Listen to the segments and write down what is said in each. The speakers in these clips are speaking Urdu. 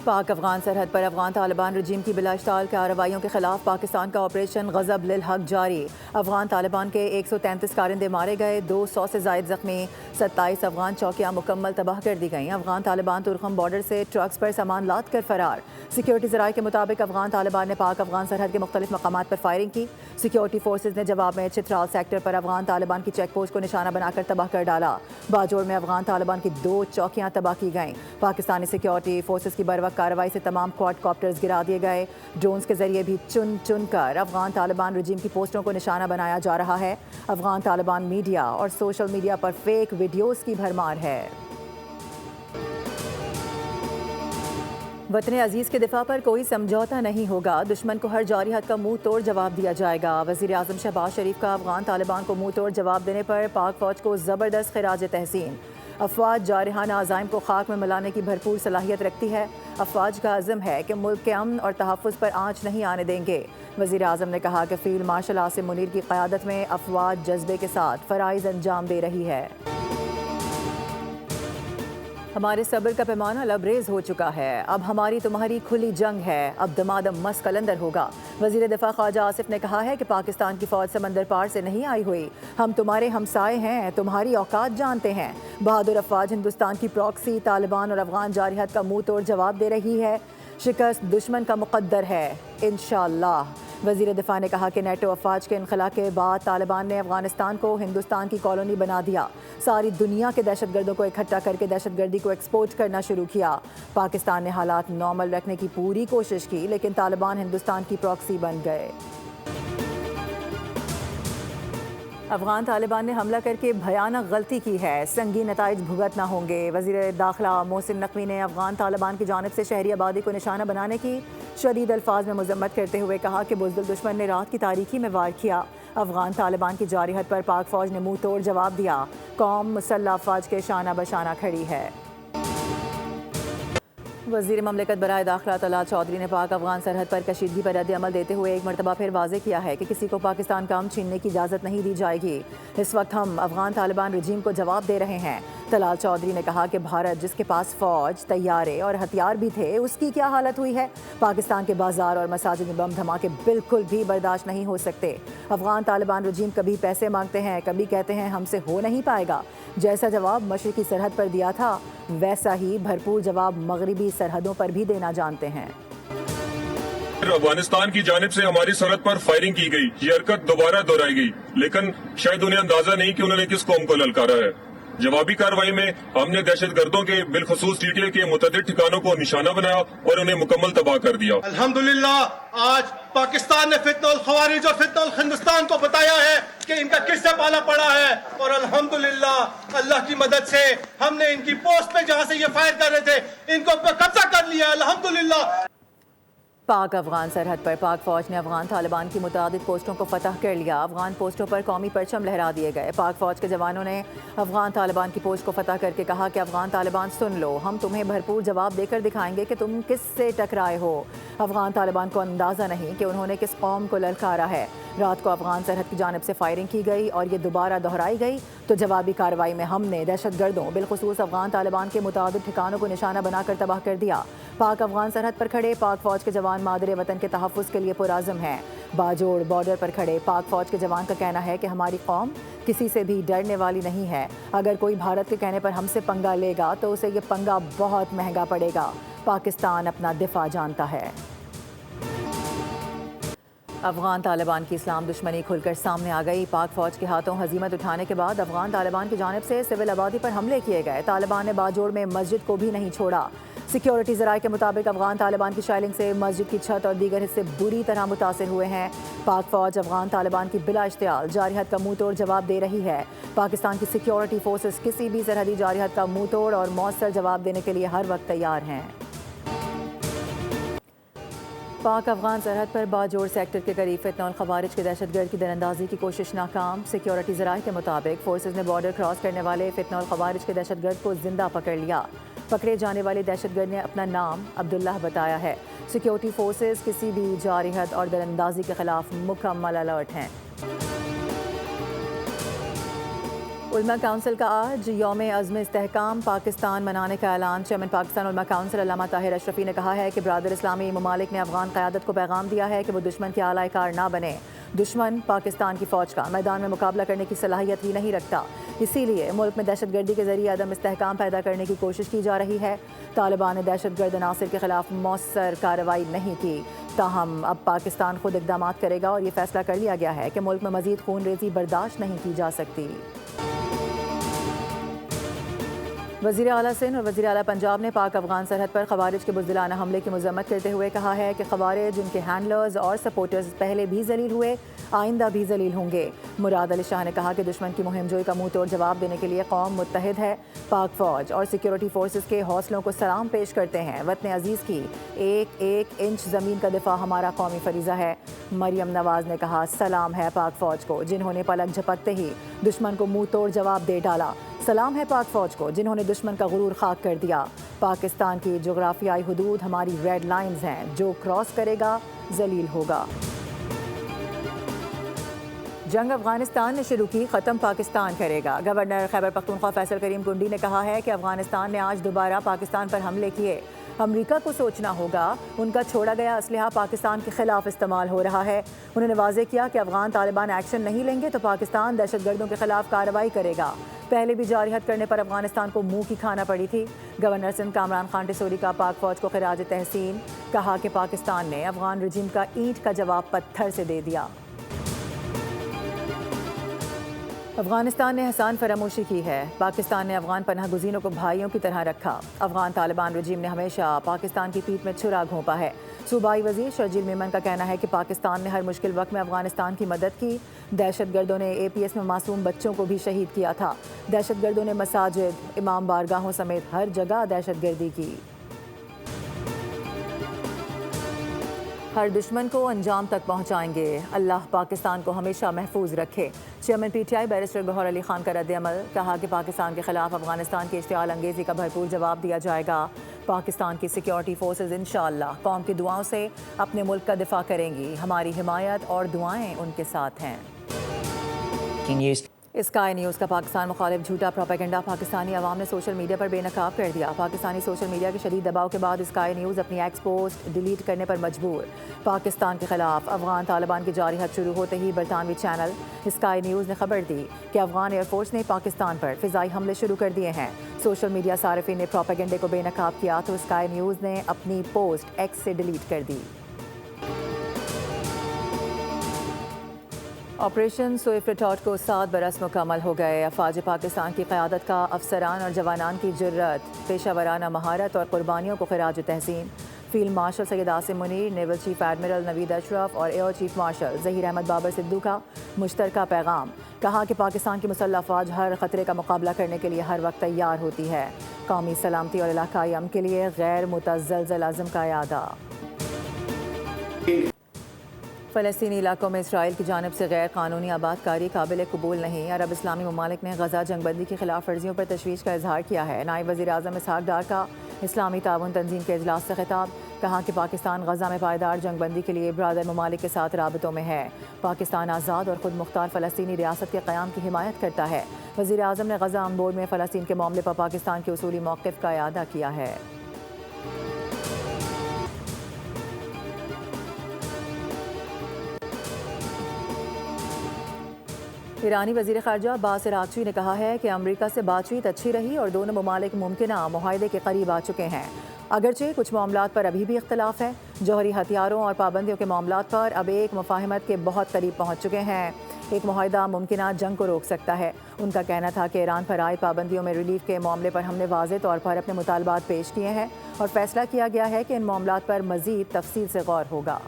پاک افغان سرحد پر افغان طالبان رجیم کی بلا اشتعال کارروائیوں کے خلاف پاکستان کا آپریشن غضب للحق جاری۔ افغان طالبان کے 133 کارندے مارے گئے، 200 سے زائد زخمی، 27 افغان چوکیاں مکمل تباہ کر دی گئیں۔ افغان طالبان ترخم بارڈر سے ٹرکس پر سامان لاد کر فرار۔ سیکیورٹی ذرائع کے مطابق افغان طالبان نے پاک افغان سرحد کے مختلف مقامات پر فائرنگ کی۔ سیکیورٹی فورسز نے جواب میں چترال سیکٹر پر افغان طالبان کی چیک پوسٹ کو نشانہ بنا کر تباہ کر ڈالا۔ باجوڑ میں افغان طالبان کی 2 چوکیاں تباہ کی گئیں۔ پاکستانی سیکیورٹی فورسز کی بروقت کارروائی سے تمام کواد کاپٹرز گرا دیے گئے۔ ڈرونز کے ذریعے بھی چن چن کر افغان طالبان رجیم کی پوسٹوں کو نشانہ بنایا جا رہا ہے۔ افغان طالبان میڈیا اور سوشل میڈیا پر فیک ویڈیوز کی بھرمار ہے۔ وطن عزیز کے دفاع پر کوئی سمجھوتا نہیں ہوگا، دشمن کو ہر جارحیت کا منہ توڑ جواب دیا جائے گا۔ وزیر اعظم شہباز شریف کا افغان طالبان کو منہ توڑ جواب دینے پر پاک فوج کو زبردست خراج تحسین۔ افواج جارحانہ عزائم کو خاک میں ملانے کی بھرپور صلاحیت رکھتی ہے۔ افواج کا عزم ہے کہ ملک کے امن اور تحفظ پر آنچ نہیں آنے دیں گے۔ وزیر اعظم نے کہا کہ فیلڈ مارشل عاصم منیر کی قیادت میں افواج جذبے کے ساتھ فرائض انجام دے رہی ہے۔ ہمارے صبر کا پیمانہ لبریز ہو چکا ہے، اب ہماری تمہاری کھلی جنگ ہے، اب دمادم مس قلندر ہوگا۔ وزیر دفاع خواجہ آصف نے کہا ہے کہ پاکستان کی فوج سمندر پار سے نہیں آئی ہوئی، ہم تمہارے ہمسائے ہیں، تمہاری اوقات جانتے ہیں۔ بہادر افواج ہندوستان کی پراکسی طالبان اور افغان جارحیت کا منہ توڑ جواب دے رہی ہے۔ شکست دشمن کا مقدر ہے انشاءاللہ۔ وزیر دفاع نے کہا کہ نیٹو افواج کے انخلا کے بعد طالبان نے افغانستان کو ہندوستان کی کالونی بنا دیا، ساری دنیا کے دہشت گردوں کو اکٹھا کر کے دہشت گردی کو ایکسپورٹ کرنا شروع کیا۔ پاکستان نے حالات نارمل رکھنے کی پوری کوشش کی، لیکن طالبان ہندوستان کی پراکسی بن گئے۔ افغان طالبان نے حملہ کر کے بھیانک غلطی کی ہے، سنگین نتائج بھگتنا ہوں گے۔ وزیر داخلہ محسن نقوی نے افغان طالبان کی جانب سے شہری آبادی کو نشانہ بنانے کی شدید الفاظ میں مذمت کرتے ہوئے کہا کہ بزدل دشمن نے رات کی تاریکی میں وار کیا۔ افغان طالبان کی جارحیت پر پاک فوج نے منہ توڑ جواب دیا، قوم مسلح افواج کے شانہ بشانہ کھڑی ہے۔ وزیر مملکت برائے داخلہ طلال چودھری نے پاک افغان سرحد پر کشیدگی پر رد عمل دیتے ہوئے ایک مرتبہ پھر واضح کیا ہے کہ کسی کو پاکستان کا امن چھیننے کی اجازت نہیں دی جائے گی۔ اس وقت ہم افغان طالبان رجیم کو جواب دے رہے ہیں۔ طلال چودھری نے کہا کہ بھارت جس کے پاس فوج، طیارے اور ہتھیار بھی تھے، اس کی کیا حالت ہوئی ہے۔ پاکستان کے بازار اور مساجد میں بم دھماکے بالکل بھی برداشت نہیں ہو سکتے۔ افغان طالبان رجیم کبھی پیسے مانگتے ہیں، کبھی کہتے ہیں ہم سے ہو نہیں پائے گا۔ جیسا جواب مشرقی سرحد پر دیا تھا، ویسا ہی بھرپور جواب مغربی سرحدوں پر بھی دینا جانتے ہیں۔ افغانستان کی جانب سے ہماری سرحد پر فائرنگ کی گئی، یہ حرکت دوبارہ دہرائی گئی، لیکن شاید انہیں اندازہ نہیں کہ انہوں نے کس قوم کو للکارا ہے۔ جوابی کارروائی میں ہم نے دہشت گردوں کے بالخصوص ٹی ٹی اے کے متعدد ٹھکانوں کو نشانہ بنایا اور انہیں مکمل تباہ کر دیا۔ الحمدللہ آج پاکستان نے فتنہ الخوارج اور فتنہ الہندوستان کو بتایا ہے کہ ان کا کس سے پالا پڑا ہے، اور الحمدللہ اللہ کی مدد سے ہم نے ان کی پوسٹ پہ جہاں سے یہ فائر کر رہے تھے ان کو قبضہ کر لیا الحمدللہ۔ پاک افغان سرحد پر پاک فوج نے افغان طالبان کی متعدد پوسٹوں کو فتح کر لیا۔ افغان پوسٹوں پر قومی پرچم لہرا دیے گئے۔ پاک فوج کے جوانوں نے افغان طالبان کی پوسٹ کو فتح کر کے کہا کہ افغان طالبان سن لو، ہم تمہیں بھرپور جواب دے کر دکھائیں گے کہ تم کس سے ٹکرائے ہو۔ افغان طالبان کو اندازہ نہیں کہ انہوں نے کس قوم کو للکارا ہے۔ رات کو افغان سرحد کی جانب سے فائرنگ کی گئی اور یہ دوبارہ دہرائی گئی تو جوابی کارروائی میں ہم نے دہشت گردوں بالخصوص افغان طالبان کے متعدد ٹھکانوں کو نشانہ بنا کر تباہ کر دیا۔ پاک افغان سرحد پر کھڑے پاک فوج کے جوان مادر وطن کے تحفظ کے لیے پرعزم ہیں۔ باجوڑ بارڈر پر کھڑے پاک فوج کے جوان کا کہنا ہے کہ ہماری قوم کسی سے بھی ڈرنے والی نہیں ہے، اگر کوئی بھارت کے کہنے پر ہم سے پنگا لے گا تو اسے یہ پنگا بہت مہنگا پڑے گا۔ پاکستان اپنا دفاع جانتا ہے۔ افغان طالبان کی اسلام دشمنی کھل کر سامنے آ گئی۔ پاک فوج کے ہاتھوں ہزیمت اٹھانے کے بعد افغان طالبان کی جانب سے سول آبادی پر حملے کیے گئے۔ طالبان نے باجوڑ میں مسجد کو بھی نہیں چھوڑا۔ سیکیورٹی ذرائع کے مطابق افغان طالبان کی شیلنگ سے مسجد کی چھت اور دیگر حصے بری طرح متاثر ہوئے ہیں۔ پاک فوج افغان طالبان کی بلا اشتعال جارحیت کا منہ توڑ جواب دے رہی ہے۔ پاکستان کی سیکیورٹی فورسز کسی بھی سرحدی جارحیت کا منہ توڑ اور مؤثر جواب دینے کے لیے ہر وقت تیار ہیں۔ پاک افغان سرحد پر باجوڑ سیکٹر کے قریب فتنہ الخوارج کے دہشت گرد کی دراندازی کی کوشش ناکام۔ سیکیورٹی ذرائع کے مطابق فورسز نے بارڈر کراس کرنے والے فتنہ الخوارج کے دہشت گرد کو زندہ پکڑ لیا۔ پکڑے جانے والے دہشت گرد نے اپنا نام عبداللہ بتایا ہے۔ سیکیورٹی فورسز کسی بھی جارحیت اور دراندازی کے خلاف مکمل الرٹ ہیں۔ علماء کونسل کا آج یوم عزم استحکام پاکستان منانے کا اعلان۔ چیئرمین پاکستان علماء کونسل علامہ طاہر اشرفی نے کہا ہے کہ برادر اسلامی ممالک نے افغان قیادت کو پیغام دیا ہے کہ وہ دشمن کے اعلی کار نہ بنے۔ دشمن پاکستان کی فوج کا میدان میں مقابلہ کرنے کی صلاحیت ہی نہیں رکھتا، اسی لیے ملک میں دہشت گردی کے ذریعے عدم استحکام پیدا کرنے کی کوشش کی جا رہی ہے۔ طالبان نے دہشت گرد عناصر کے خلاف مؤثر کارروائی نہیں کی، تاہم اب پاکستان خود اقدامات کرے گا اور یہ فیصلہ کر لیا گیا ہے کہ ملک میں مزید خون ریزی برداشت نہیں کی جا سکتی۔ وزیر اعلیٰ سندھ اور وزیر اعلیٰ پنجاب نے پاک افغان سرحد پر خوارج کے بزدلانہ حملے کی مذمت کرتے ہوئے کہا ہے کہ خوارج، ان کے ہینڈلرز اور سپورٹرز پہلے بھی ذلیل ہوئے، آئندہ بھی ذلیل ہوں گے۔ مراد علی شاہ نے کہا کہ دشمن کی مہم جوئی کا منہ توڑ جواب دینے کے لیے قوم متحد ہے۔ پاک فوج اور سیکیورٹی فورسز کے حوصلوں کو سلام پیش کرتے ہیں۔ وطن عزیز کی ایک ایک انچ زمین کا دفاع ہمارا قومی فریضہ ہے۔ مریم نواز نے کہا سلام ہے پاک فوج کو جنہوں نے پلک جھپکتے ہی دشمن کو منہ توڑ جواب دے ڈالا۔ سلام ہے پاک فوج کو جنہوں نے دشمن کا غرور خاک کر دیا۔ پاکستان کی جغرافیائی حدود ہماری ریڈ لائنز ہیں، جو کراس کرے گا ذلیل ہوگا۔ جنگ افغانستان نے شروع کی، ختم پاکستان کرے گا۔ گورنر خیبر پختونخوا فیصل کریم کنڈی نے کہا ہے کہ افغانستان نے آج دوبارہ پاکستان پر حملے کیے۔ امریکہ کو سوچنا ہوگا، ان کا چھوڑا گیا اسلحہ پاکستان کے خلاف استعمال ہو رہا ہے۔ انہوں نے واضح کیا کہ افغان طالبان ایکشن نہیں لیں گے تو پاکستان دہشت گردوں کے خلاف کارروائی کرے گا۔ پہلے بھی جارحیت کرنے پر افغانستان کو منہ کی کھانا پڑی تھی۔ گورنر سندھ کامران خان ٹیسوری کا پاک فوج کو خراج تحسین، کہا کہ پاکستان نے افغان رجیم کا اینٹ کا جواب پتھر سے دے دیا۔ افغانستان نے احسان فراموشی کی ہے، پاکستان نے افغان پناہ گزینوں کو بھائیوں کی طرح رکھا۔ افغان طالبان رجیم نے ہمیشہ پاکستان کی پیٹھ میں چھرا گھونپا ہے۔ صوبائی وزیر شرجیل میمن کا کہنا ہے کہ پاکستان نے ہر مشکل وقت میں افغانستان کی مدد کی۔ دہشت گردوں نے اے پی ایس میں معصوم بچوں کو بھی شہید کیا تھا۔ دہشت گردوں نے مساجد، امام بارگاہوں سمیت ہر جگہ دہشت گردی کی۔ ہر دشمن کو انجام تک پہنچائیں گے، اللہ پاکستان کو ہمیشہ محفوظ رکھے۔ Chairman P T I barrister Gohar Ali Khan کا رد عمل، کہا کہ پاکستان کے خلاف افغانستان کی اشتعال انگیزی کا بھرپور جواب دیا جائے گا۔ پاکستان کی سیکیورٹی فورسز انشاءاللہ قوم کی دعاؤں سے اپنے ملک کا دفاع کریں گی، ہماری حمایت اور دعائیں ان کے ساتھ ہیں۔ اسکائی نیوز کا پاکستان مخالف جھوٹا پروپیگنڈا پاکستانی عوام نے سوشل میڈیا پر بے نقاب کر دیا۔ پاکستانی سوشل میڈیا کے شدید دباؤ کے بعد اسکائی نیوز اپنی ایکس پوسٹ ڈیلیٹ کرنے پر مجبور۔ پاکستان کے خلاف افغان طالبان کی جارحیت شروع ہوتے ہی برطانوی چینل اسکائی نیوز نے خبر دی کہ افغان ایئر فورس نے پاکستان پر فضائی حملے شروع کر دیے ہیں۔ سوشل میڈیا صارفین نے پروپیگنڈے کو بے نقاب کیا تو اسکائی نیوز نے اپنی پوسٹ ایکس سے ڈیلیٹ کر دی۔ آپریشن سوئفٹ ریٹارٹ کو 7 برس مکمل ہو گئے۔ افواج پاکستان کی قیادت کا افسران اور جوانان کی جرأت، پیشہ ورانہ مہارت اور قربانیوں کو خراج تحسین۔ Field marshal Syed Asim Munir, naval chief admiral Naveed Ashraf اور air chief marshal Zaheer Ahmed Babar Sidhu کا مشترکہ پیغام، کہا کہ پاکستان کی مسلح افواج ہر خطرے کا مقابلہ کرنے کے لیے ہر وقت تیار ہوتی ہے۔ قومی سلامتی اور علاقائی امن کے لیے غیر متزلزل عزم کا اعادہ۔ فلسطینی علاقوں میں اسرائیل کی جانب سے غیر قانونی آباد کاری قابل قبول نہیں۔ عرب اسلامی ممالک نے غزہ جنگ بندی کی خلاف ورزیوں پر تشویش کا اظہار کیا ہے۔ نائب وزیر اعظم اسحاق ڈار کا اسلامی تعاون تنظیم کے اجلاس سے خطاب، کہا کہ پاکستان غزہ میں پائیدار جنگ بندی کے لیے برادر ممالک کے ساتھ رابطوں میں ہے۔ پاکستان آزاد اور خود مختار فلسطینی ریاست کے قیام کی حمایت کرتا ہے۔ وزیر اعظم نے غزہ آن بورڈ میں فلسطین کے معاملے پر پاکستان کے اصولی موقف کا اعادہ کیا ہے۔ ایرانی وزیر خارجہ عباس عراقچی نے کہا ہے کہ امریکہ سے بات چیت اچھی رہی اور دونوں ممالک ممکنہ معاہدے کے قریب آ چکے ہیں۔ اگرچہ کچھ معاملات پر ابھی بھی اختلاف ہے، جوہری ہتھیاروں اور پابندیوں کے معاملات پر اب ایک مفاہمت کے بہت قریب پہنچ چکے ہیں۔ ایک معاہدہ ممکنہ جنگ کو روک سکتا ہے۔ ان کا کہنا تھا کہ ایران پر عائد پابندیوں میں ریلیف کے معاملے پر ہم نے واضح طور پر اپنے مطالبات پیش کیے ہیں اور فیصلہ کیا گیا ہے کہ ان معاملات پر مزید تفصیل سے غور ہوگا۔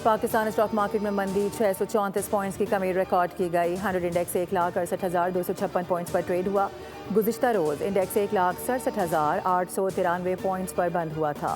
پاکستان اسٹاک مارکیٹ میں مندی، 634 پوائنٹس کی کمی ریکارڈ کی گئی۔ 100 انڈیکس 1,68,256 پوائنٹس پر ٹریڈ ہوا۔ گزشتہ روز انڈیکس 1,67,893 پوائنٹس پر بند ہوا تھا۔